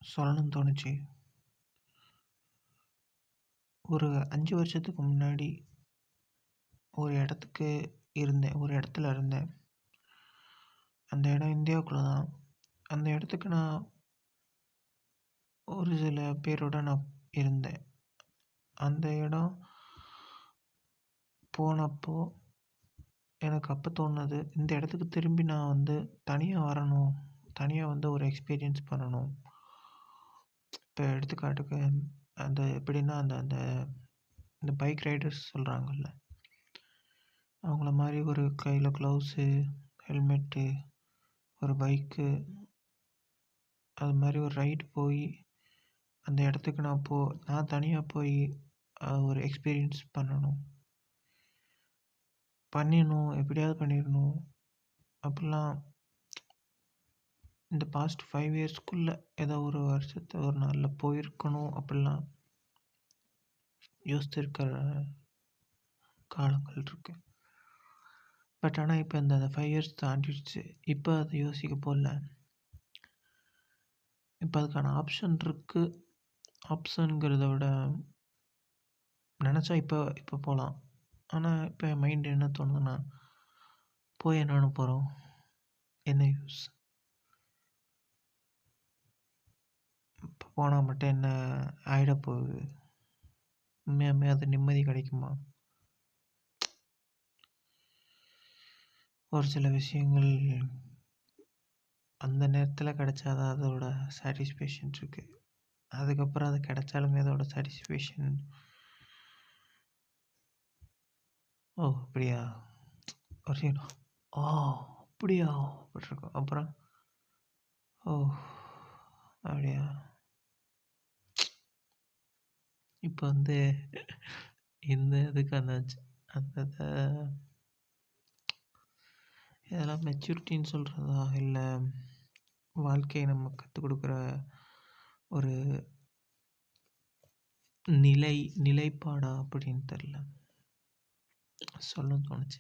சொல்லணும்னு தோணுச்சு. ஒரு 5 வருஷத்துக்கு முன்னாடி ஒரு இடத்துல இருந்தேன். அந்த இடம் இந்தியாவுக்குள்ள தான். அந்த இடத்துக்கு நான் ஒரு சில பேரோட நான் இருந்தேன். அந்த இடம் போனப்போ எனக்கு அப்போ தோணுனது, இந்த இடத்துக்கு திரும்பி நான் தனியா வரணும். தனியா ஒரு எக்ஸ்பீரியன்ஸ் பண்ணணும். இப்போ எடுத்துக்காட்டுக்கு எப்படின்னா அந்த அந்த இந்த பைக் ரைடர்ஸ் சொல்கிறாங்கல்ல, அவங்கள மாதிரி ஒரு கையில் க்ளவுஸு, ஹெல்மெட்டு, ஒரு பைக்கு, அது மாதிரி ஒரு ரைடு போய் அந்த இடத்துக்கு நான் தனியாக போய் ஒரு எக்ஸ்பீரியன்ஸ் எப்படியாவது பண்ணிடணும் அப்படிலாம். இந்த பாஸ்ட் 5 இயர்ஸ்க்குள்ளே ஏதோ ஒரு நாளில் போயிருக்கணும் அப்படிலாம் யோசிச்சிருக்கிற காலங்கள் இருக்கு. பட் ஆனால் இப்போ இந்த 5 இயர்ஸ் தாண்டிடுச்சு. இப்போ அதை யோசிக்க போகல. இப்போ அதுக்கான ஆப்ஷன் இருக்குது. ஆப்ஷனுங்கிறத விட நினச்சா இப்போ போகலாம். ஆனால் இப்போ என் மைண்ட் என்ன தோணுதுன்னா, போய் என்னென்னு போகிறோம், என்ன யூஸ்? இப்போ போனால் மட்டும் என்ன ஆகிட போகுது? உண்மையாமே அது நிம்மதி கிடைக்குமா? ஒரு சில விஷயங்கள் அந்த நேரத்தில் கிடைச்சாதான் அதோட சாட்டிஸ்ஃபேக்ஷன் இருக்குது. அதுக்கப்புறம் அது கிடைச்சாலுமே அதோட சாட்டிஸ்ஃபேக்ஷன், ஓ அப்படியா, ஒரு ஓ அப்படியா அப்படி இருக்கும். அப்புறம் ஓ அப்படியா. இப்போ இந்த இதுக்கு அந்த இதெல்லாம் மெச்சூரிட்டின்னு சொல்கிறதா, இல்லை வாழ்க்கையை நம்ம கற்றுக் கொடுக்குற ஒரு நிலைப்பாடா அப்படின்னு தெரில. சொல்லணும்னு தோணுச்சு.